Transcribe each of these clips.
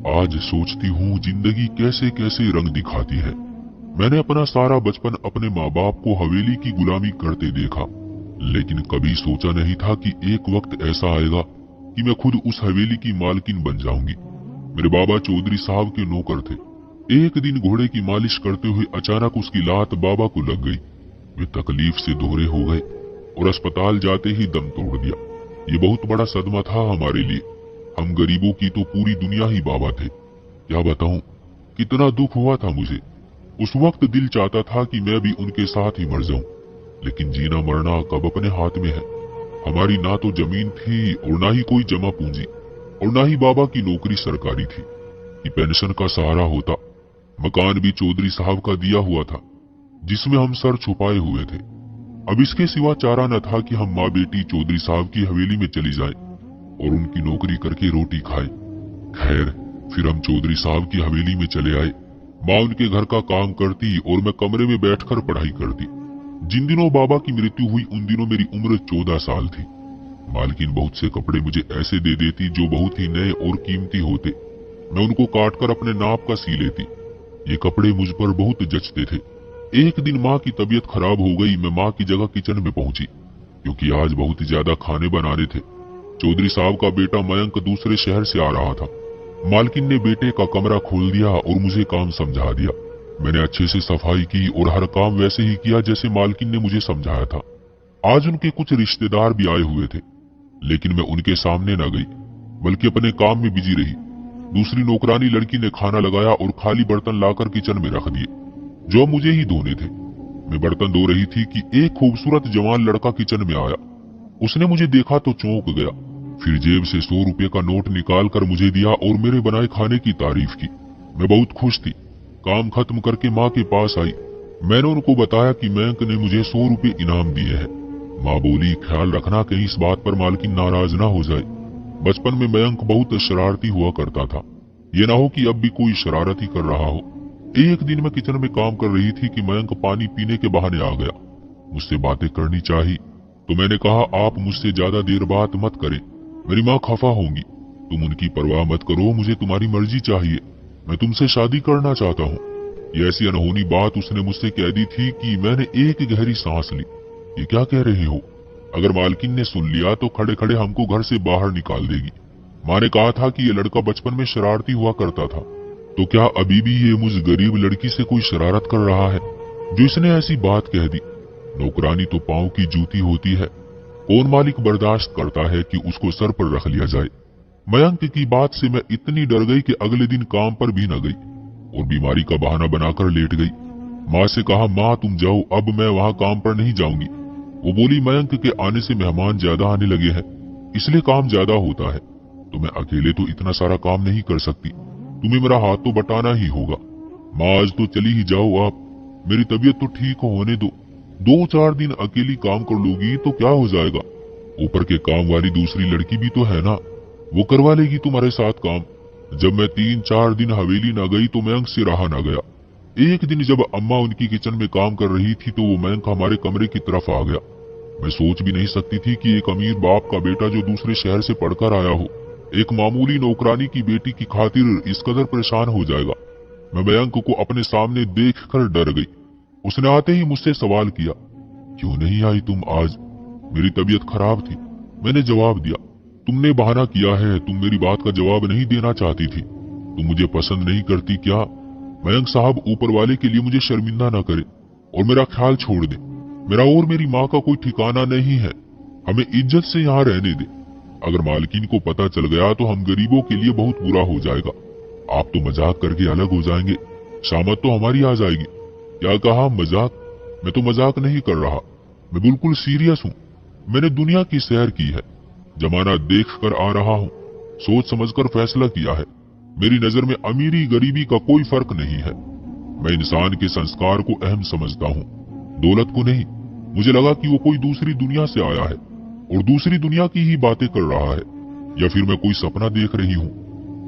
आज सोचती हूँ जिंदगी कैसे कैसे रंग दिखाती है। मैंने अपना सारा बचपन अपने माँ बाप को हवेली की गुलामी करते देखा, लेकिन कभी सोचा नहीं था कि एक वक्त ऐसा आएगा कि मैं खुद उस हवेली की मालकिन बन जाऊंगी। मेरे बाबा चौधरी साहब के नौकर थे। एक दिन घोड़े की मालिश करते हुए अचानक उसकी लात बाबा को लग गई। वे तकलीफ से दोहरे हो गए और अस्पताल जाते ही दम तोड़ दिया। ये बहुत बड़ा सदमा था हमारे लिए। हम गरीबों की तो पूरी दुनिया ही बाबा थे। क्या बताऊं कितना दुख हुआ था मुझे। उस वक्त दिल चाहता था कि मैं भी उनके साथ ही मर जाऊं, लेकिन जीना मरना कब अपने हाथ में है। हमारी ना तो जमीन थी और ना ही कोई जमा पूंजी, और ना ही बाबा की नौकरी सरकारी थी कि पेंशन का सहारा होता। मकान भी चौधरी साहब का दिया हुआ था, जिसमें हम सर छुपाए हुए थे। अब इसके सिवा चारा न था कि हम माँ बेटी चौधरी साहब की हवेली में चली जाएं और उनकी नौकरी करके रोटी खाएं। खैर, फिर हम चौधरी साहब की हवेली में चले आए। माँ उनके घर का काम करती और मैं कमरे में बैठकर पढ़ाई करती। जिन दिनों बाबा की मृत्यु हुई उन दिनों मेरी उम्र 14 साल थी। मालकिन बहुत से कपड़े मुझे ऐसे दे देती जो बहुत ही नए और कीमती होते। मैं उनको काटकर अपने नाप का सी लेती। ये कपड़े मुझ पर बहुत जचते थे। एक दिन माँ की तबीयत खराब हो गई। मैं माँ की जगह किचन में पहुंची, क्योंकि आज बहुत ज्यादा खाने बनाने थे। चौधरी साहब का बेटा मयंक दूसरे शहर से आ रहा था। मालकिन ने बेटे का कमरा खोल दिया और मुझे काम समझा दिया। मैंने अच्छे से सफाई की और हर काम वैसे ही किया जैसे मालकिन ने मुझे समझाया था। आज उनके कुछ रिश्तेदार भी आए हुए थे, लेकिन मैं उनके सामने न गई, बल्कि अपने काम में बिजी रही। दूसरी नौकरानी लड़की ने खाना लगाया और खाली बर्तन लाकर किचन में रख दिए, जो मुझे ही धोने थे। मैं बर्तन धो रही थी कि एक खूबसूरत जवान लड़का किचन में आया। उसने मुझे देखा तो चौंक गया, फिर जेब से 100 रुपए का नोट निकाल कर मुझे दिया और मेरे बनाए खाने की तारीफ की। मैं बहुत खुश थी। काम खत्म करके माँ के पास आई। मैंने उनको बताया कि मयंक ने मुझे 100 रुपए इनाम दिए हैं। माँ बोली, ख्याल रखना कहीं इस बात पर मालकिन नाराज ना हो जाए। बचपन में मयंक बहुत शरारती हुआ करता था। ये ना हो कि अब भी कोई शरारत ही कर रहा हो। एक दिन मैं किचन में काम कर रही थी कि मयंक पानी पीने के बहाने आ गया। मुझसे बातें करनी चाहिए, तो मैंने कहा, आप मुझसे ज्यादा देर बात मत करें, मेरी माँ खफा होंगी। तुम उनकी परवाह मत करो, मुझे तुम्हारी मर्जी चाहिए। मैं तुमसे शादी करना चाहता हूँ। ये ऐसी अनहोनी बात उसने मुझसे कह दी थी कि मैंने एक गहरी सांस ली। ये क्या कह रहे हो? अगर मालकिन ने सुन लिया तो खड़े खड़े हमको घर से बाहर निकाल देगी। माँ ने कहा था कि ये लड़का बचपन में शरारती हुआ करता था, तो क्या अभी भी ये मुझ गरीब लड़की से कोई शरारत कर रहा है जो इसने ऐसी बात कह दी? नौकरानी तो पांव की जूती होती है। कौन मालिक बर्दाश्त करता है कि उसको सर पर रख लिया जाए? मयंक की बात से मैं इतनी डर गई कि अगले दिन काम पर भी न गई और बीमारी का बहाना बनाकर लेट गई। माँ से कहा, माँ तुम जाओ, अब मैं वहाँ काम पर नहीं जाऊंगी। वो बोली, मयंक के आने से मेहमान ज्यादा आने लगे हैं, इसलिए काम ज्यादा होता है, तो मैं अकेले तो इतना सारा काम नहीं कर सकती, तुम्हें मेरा हाथ तो बटाना ही होगा। माँ आज तो चली ही जाओ आप, मेरी तबीयत तो ठीक होने दो। 2-4 दिन अकेली काम कर लोगी तो क्या हो जाएगा? ऊपर के काम वाली दूसरी लड़की भी तो है ना, वो करवा लेगी तुम्हारे साथ काम। जब मैं 3-4 दिन हवेली न गई तो मयंक से रहा न गया। एक दिन जब अम्मा उनकी किचन में काम कर रही थी तो वो मयंक हमारे कमरे की तरफ आ गया। मैं सोच भी नहीं सकती थी कि एक अमीर बाप का बेटा जो दूसरे शहर से पढ़कर आया हो, एक मामूली नौकरानी की बेटी की खातिर इस कदर परेशान हो जाएगा। मैं मयंक को अपने सामने देखकर डर गई। उसने आते ही मुझसे सवाल किया, क्यों नहीं आई तुम आज? मेरी तबीयत खराब थी। मैंने जवाब दिया, तुमने बहाना किया है, तुम मेरी बात का जवाब नहीं देना चाहती थी। तुम मुझे पसंद नहीं करती क्या? मयंक साहब ऊपर वाले के लिए मुझे शर्मिंदा न करे और मेरा ख्याल छोड़ दे। मेरा और मेरी माँ का कोई ठिकाना नहीं है, हमें इज्जत से यहाँ रहने दे। अगर मालकिन को पता चल गया तो हम गरीबों के लिए बहुत बुरा हो जाएगा। आप तो मजाक करके अलग हो जाएंगे, शामत तो हमारी आ जाएगी। क्या कहा, मजाक? मैं तो मजाक नहीं कर रहा, मैं बिल्कुल सीरियस हूँ। मैंने दुनिया की सैर की है, जमाना देख कर आ रहा हूँ, सोच समझकर फैसला किया है। मेरी नजर में अमीरी गरीबी का कोई फर्क नहीं है। मैं इंसान के संस्कार को अहम समझता हूँ, दौलत को नहीं। मुझे लगा कि वो कोई दूसरी दुनिया से आया है और दूसरी दुनिया की ही बातें कर रहा है, या फिर मैं कोई सपना देख रही हूँ।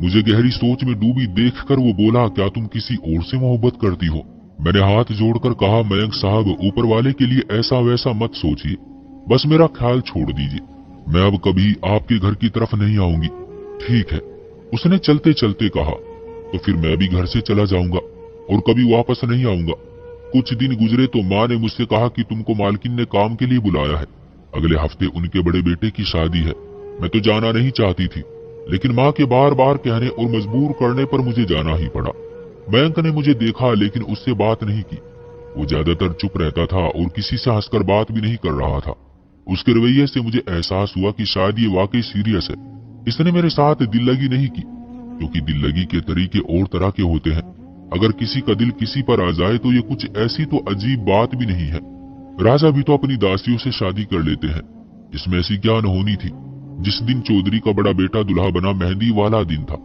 मुझे गहरी सोच में डूबी देखकर वो बोला, क्या तुम किसी और से मोहब्बत करती हो? मैंने हाथ जोड़कर कहा, मयंक साहब, ऊपर वाले के लिए ऐसा वैसा मत सोचिए, बस मेरा ख्याल छोड़ दीजिए। मैं अब कभी आपके घर की तरफ नहीं आऊंगी, ठीक है? उसने चलते चलते कहा, तो फिर मैं भी घर से चला जाऊंगा और कभी वापस नहीं आऊंगा। कुछ दिन गुजरे तो माँ ने मुझसे कहा कि तुमको मालकिन ने काम के लिए बुलाया है, अगले हफ्ते उनके बड़े बेटे की शादी है। मैं तो जाना नहीं चाहती थी, लेकिन माँ के बार बार कहने और मजबूर करने पर मुझे जाना ही पड़ा। मयंक ने मुझे देखा लेकिन उससे बात नहीं की। वो ज्यादातर चुप रहता था और किसी से हंसकर बात भी नहीं कर रहा था। उसके रवैये से मुझे एहसास हुआ कि शायद ये वाकई सीरियस है। इसने मेरे साथ दिल लगी नहीं की, क्योंकि दिल लगी के तरीके और तरह के होते हैं। अगर किसी का दिल किसी पर आ जाए तो ये कुछ ऐसी तो अजीब बात भी नहीं है। राजा भी तो अपनी दासियों से शादी कर लेते हैं, इसमें ऐसी क्या अनहोनी थी। जिस दिन चौधरी का बड़ा बेटा दुल्हा बना, मेहंदी वाला दिन था।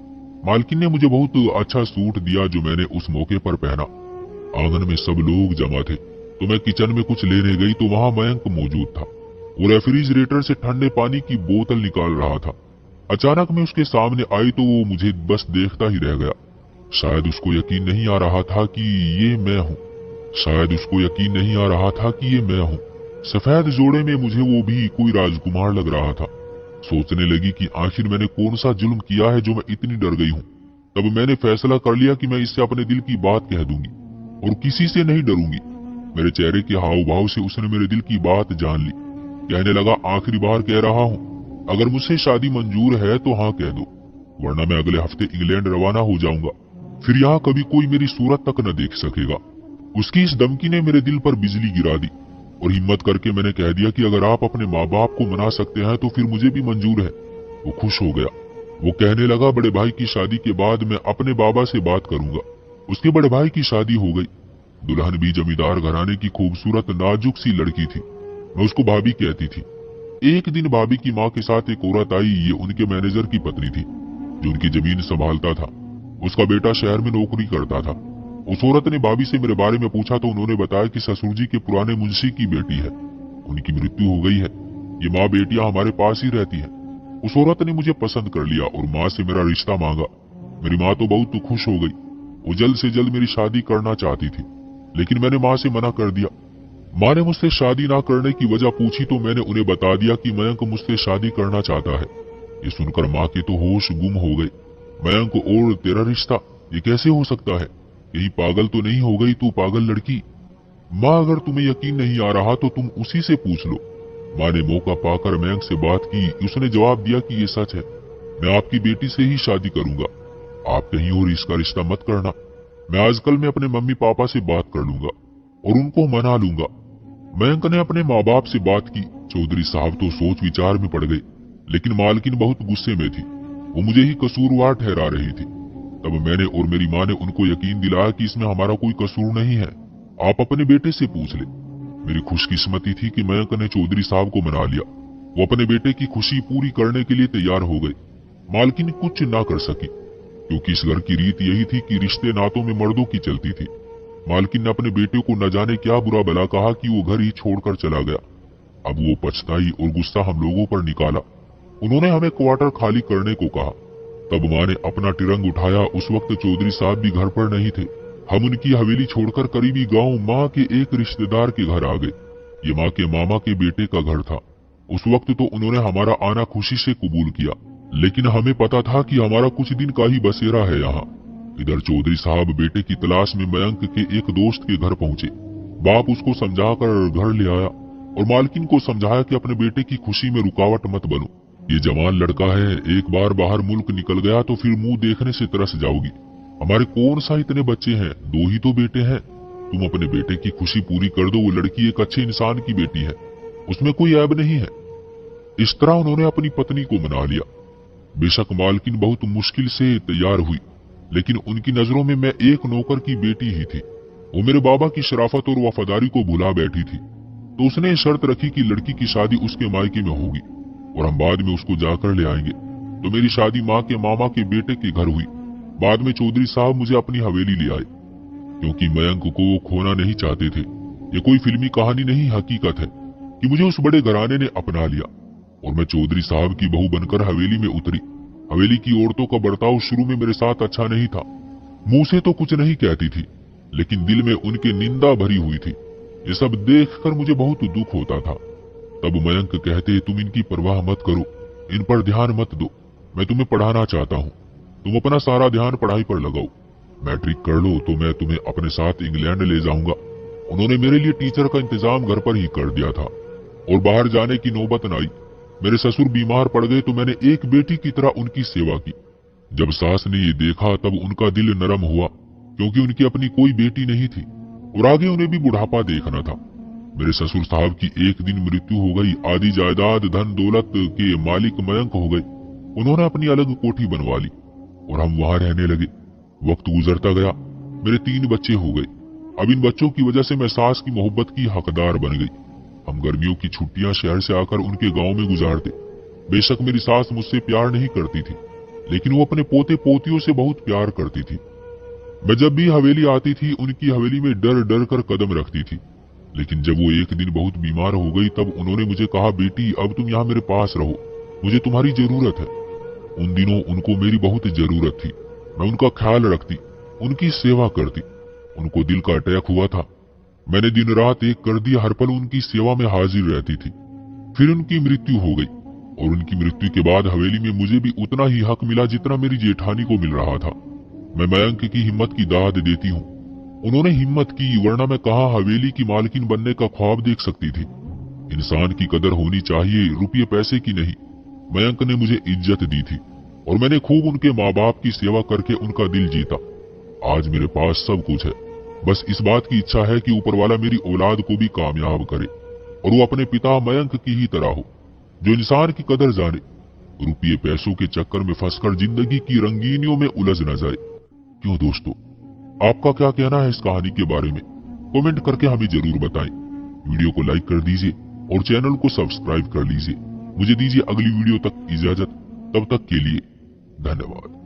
मालकिन ने मुझे बहुत अच्छा सूट दिया जो मैंने उस मौके पर पहना। आंगन में सब लोग जमा थे, तो मैं किचन में कुछ लेने गई तो वहां मयंक मौजूद था। वो रेफ्रिजरेटर से ठंडे पानी की बोतल निकाल रहा था। अचानक मैं उसके सामने आई तो वो मुझे बस देखता ही रह गया। शायद उसको यकीन नहीं आ रहा था कि ये मैं हूँ। शायद उसको यकीन नहीं आ रहा था कि ये मैं हूँ। सफेद जोड़े में मुझे वो भी कोई राजकुमार लग रहा था। सोचने लगी कि आखिर मैंने कौन सा जुल्म किया है जो मैं इतनी डर गई हूँ। तब मैंने फैसला कर लिया कि मैं इससे अपने दिल की बात कह दूंगी और किसी से नहीं डरूंगी। मेरे चेहरे के हाव भाव से उसने मेरे दिल की बात जान ली। कहने लगा, आखिरी बार कह रहा हूँ, अगर मुझसे शादी मंजूर है तो हाँ कह दो, वरना मैं अगले हफ्ते इंग्लैंड रवाना हो जाऊंगा। फिर यहाँ कभी कोई मेरी सूरत तक न देख सकेगा। उसकी इस धमकी ने मेरे दिल पर बिजली गिरा दी और हिम्मत करके मैंने कह दिया कि अगर आप अपने माँ बाप को मना सकते हैं तो फिर मुझे भी मंजूर है। वो खुश हो गया। वो कहने लगा, बड़े भाई की शादी के बाद मैं अपने बाबा से बात करूंगा। उसके बड़े भाई की शादी हो गई। दुल्हन भी जमींदार घराने की खूबसूरत नाजुक सी लड़की थी। मैं उसको भाभी कहती थी। एक दिन भाभी की माँ के साथ एक औरत आई। ये उनके मैनेजर की पत्नी थी जो उनकी जमीन संभालता था। उसका बेटा शहर में नौकरी करता था। उस औरत ने भाभी से मेरे बारे में पूछा तो उन्होंने बताया कि ससुर जी के पुराने मुंशी की बेटी है, उनकी मृत्यु हो गई है। ये माँ बेटियां हमारे पास ही रहती हैं। उस औरत ने मुझे पसंद कर लिया और माँ से मेरा रिश्ता मांगा। मेरी माँ तो बहुत खुश हो गई। वो जल्द से जल्द मेरी शादी करना चाहती थी, लेकिन मैंने माँ से मना कर दिया। माँ ने मुझसे शादी ना करने की वजह पूछी तो मैंने उन्हें बता दिया कि मयंक मुझसे शादी करना चाहता है। ये सुनकर माँ के तो होश गुम हो गए। मयंक और तेरा रिश्ता, ये कैसे हो सकता है? यही पागल तो नहीं हो गई तू, पागल लड़की? माँ, अगर तुम्हें यकीन नहीं आ रहा तो तुम उसी से पूछ लो। माँ ने मौका पाकर मयंक से बात की। उसने जवाब दिया कि ये सच है, मैं आपकी बेटी से ही शादी करूंगा। आप कहीं और इसका रिश्ता मत करना। मैं आजकल में अपने मम्मी पापा से बात कर लूंगा और उनको मना लूंगा। मयंक ने अपने माँ बाप से बात की। चौधरी साहब तो सोच विचार में पड़ गए, लेकिन मालकिन बहुत गुस्से में थी। वो मुझे ही कसूरवार ठहरा रही थी। तब मैंने और मेरी माँ ने उनको यकीन दिलाया कि इसमें हमारा कोई कसूर नहीं है, आप अपने बेटे से पूछ ले। मेरी खुशकिस्मती थी कि मयंक ने चौधरी साहब को मना लिया। वो अपने बेटे की खुशी पूरी करने के लिए तैयार हो गए। मालकिन कुछ ना कर सकी, क्योंकि इस घर की रीत यही थी कि रिश्ते नातों में मर्दों की चलती थी। मालकिन ने अपने बेटे को न जाने क्या बुरा भला कहा कि वो घर ही छोड़कर चला गया। अब वो पछताई और गुस्सा हम लोगों पर निकाला। उन्होंने हमें क्वार्टर खाली करने को कहा। तब माँ ने अपना तिरंग उठाया। उस वक्त चौधरी साहब भी घर पर नहीं थे। हम उनकी हवेली छोड़कर करीबी गांव माँ के एक रिश्तेदार के घर आ गए। ये माँ के मामा के बेटे का घर था। उस वक्त तो उन्होंने हमारा आना खुशी से कबूल किया, लेकिन हमें पता था कि हमारा कुछ दिन का ही बसेरा है यहाँ। इधर चौधरी साहब बेटे की तलाश में मयंक के एक दोस्त के घर पहुंचे। बाप उसको समझाकर घर ले आया और मालकिन को समझाया कि अपने बेटे की खुशी में रुकावट मत बनो। ये जवान लड़का है, एक बार बाहर मुल्क निकल गया तो फिर मुंह देखने से तरस जाओगी। हमारे कौन सा इतने बच्चे हैं, 2 ही तो बेटे हैं। तुम अपने बेटे की खुशी पूरी कर दो। वो लड़की एक अच्छे इंसान की बेटी है, उसमें कोई ऐब नहीं है। इस तरह उन्होंने अपनी पत्नी को मना लिया। बेशक मालकिन बहुत मुश्किल से तैयार हुई, लेकिन उनकी नजरों में मैं एक नौकर की बेटी ही थी। वो मेरे बाबा की शराफत और वफादारी को भुला बैठी थी। तो उसने शर्त रखी कि लड़की की शादी उसके मायके में होगी और हम बाद में उसको जाकर ले आएंगे। तो मेरी शादी माँ के मामा के बेटे के घर हुई। बाद में चौधरी साहब मुझे अपनी हवेली ले आए, क्योंकि मयंक को वो खोना नहीं चाहते थे। ये कोई फिल्मी कहानी नहीं, हकीकत है कि मुझे उस बड़े घराने ने अपना लिया और मैं चौधरी साहब की बहू बनकर हवेली में उतरी। हवेली की औरतों का बर्ताव शुरू में मेरे साथ अच्छा नहीं था। मुंह से तो कुछ नहीं कहती थी, लेकिन दिल में उनकी निंदा भरी हुई थी। ये सब देखकर मुझे बहुत दुख होता था। तब मयंक कहते, तुम इनकी परवाह मत करो, इन पर ध्यान मत दो, मैं तुम्हें पढ़ाना चाहता हूँ। तुम अपना सारा ध्यान पढ़ाई पर लगाओ। मैट्रिक कर लो तो मैं तुम्हें अपने साथ इंग्लैंड ले जाऊंगा। उन्होंने मेरे लिए टीचर का इंतजाम घर पर ही कर दिया था और बाहर जाने की नौबत न आई। मेरे ससुर बीमार पड़ गए तो मैंने एक बेटी की तरह उनकी सेवा की। जब सास ने ये देखा तब उनका दिल नरम हुआ, क्योंकि उनकी अपनी कोई बेटी नहीं थी और आगे उन्हें भी बुढ़ापा देखना था। मेरे ससुर साहब की एक दिन मृत्यु हो गई। आधी जायदाद धन दौलत के मालिक मयंक हो गए। उन्होंने अपनी अलग कोठी बनवा ली और हम वहां रहने लगे। वक्त गुजरता गया, मेरे 3 बच्चे हो गए। अब इन बच्चों की वजह से मैं सास की मोहब्बत की हकदार बन गई। हम गर्मियों की छुट्टियां शहर से आकर उनके गांव में गुजारते। बेशक मेरी सास मुझसे प्यार नहीं करती थी, लेकिन वो अपने पोते पोतियों से बहुत प्यार करती थी। मैं जब भी हवेली आती थी उनकी हवेली में डर डर कर कदम रखती थी। लेकिन जब वो एक दिन बहुत बीमार हो गई तब उन्होंने मुझे कहा, बेटी अब तुम यहाँ मेरे पास रहो, मुझे तुम्हारी जरूरत है। उन दिनों उनको मेरी बहुत जरूरत थी। मैं उनका ख्याल रखती, उनकी सेवा करती। उनको दिल का अटैक हुआ था। मैंने दिन रात एक कर दिया, हर पल उनकी सेवा में हाजिर रहती थी। फिर उनकी मृत्यु हो गई और उनकी मृत्यु के बाद हवेली में मुझे भी उतना ही हक मिला जितना मेरी जेठानी को मिल रहा था। मैं मयंक की हिम्मत की दाद देती हूँ। उन्होंने हिम्मत की, वरना मैं कहाँ हवेली की मालकिन बनने का ख्वाब देख सकती थी। इंसान की कदर होनी चाहिए, रुपये पैसे की नहीं। मयंक ने मुझे इज्जत दी थी और मैंने खूब उनके माँ बाप की सेवा करके उनका दिल जीता। आज मेरे पास सब कुछ है। बस इस बात की इच्छा है कि ऊपर वाला मेरी औलाद को भी कामयाब करे और वो अपने पिता मयंक की ही तरह हो, जो इंसान की कदर जाने, रुपये पैसों के चक्कर में फंसकर जिंदगी की रंगीनियों में उलझ न जाए। क्यों दोस्तों, आपका क्या कहना है इस कहानी के बारे में? कमेंट करके हमें जरूर बताएं। वीडियो को लाइक कर दीजिए और चैनल को सब्सक्राइब कर लीजिए। मुझे दीजिए अगली वीडियो तक इजाजत। तब तक के लिए धन्यवाद।